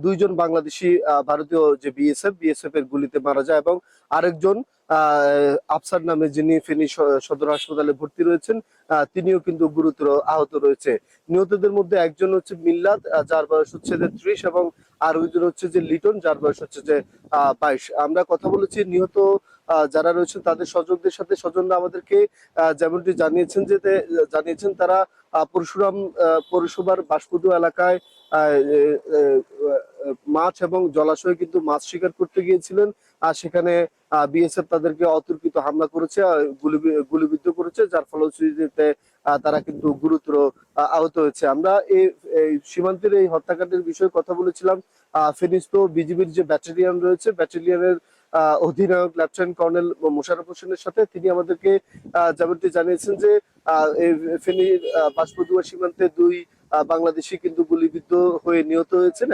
দুইজন বাংলাদেশি ভারতীয় যে বিএসএফ এর গুলিতে মারা যায়, এবং আরেকজন আফসার নামে, যিনি ফেনী সদর হাসপাতালে ভর্তি রয়েছেন, তিনিও কিন্তু গুরুতর আহত রয়েছে। নিহতদের মধ্যে একজন হচ্ছে মিল্লাত, যার বয়স হচ্ছে যে 30, এবং আর ওইজন হচ্ছে যে লিটন, যার বয়স হচ্ছে যে 22। আমরা কথা বলেছি নিহত যারা রয়েছেন তাদের স্বজনদের সাথে। স্বজনরা আমাদেরকে যেমনটি জানিয়েছেন তারা পরশুরাম পৌরসভার বাসপুদু এলাকায় মাছ এবং জলাশয়ে কিন্তু মাছ শিকার করতে গিয়েছিলেন। আর সেখানে বিএসএফ তাদেরকে অতর্কিত হামলা করেছে, গুলিবিদ্ধ করেছে, যার ফলশ্রুতিতে তারা কিন্তু গুরুতর আহত হয়েছে। আমরা এই সীমান্তের এই হত্যাকাণ্ডের বিষয়ে কথা বলেছিলাম ফেনীস্থ বিজিবির যে ব্যাটালিয়ন রয়েছে, ব্যাটালিয়নের অধিনায়ক লেফটেন্যান্ট কর্নেল মোশাররফ হোসেনের সাথে। তিনি আমাদেরকে যেমনটি জানিয়েছেন যে এই ফেনীর বাসপদুয়া সীমান্তে দুই বাংলাদেশি কিন্তু গুলিবিদ্ধ হয়ে নিহত হয়েছেন।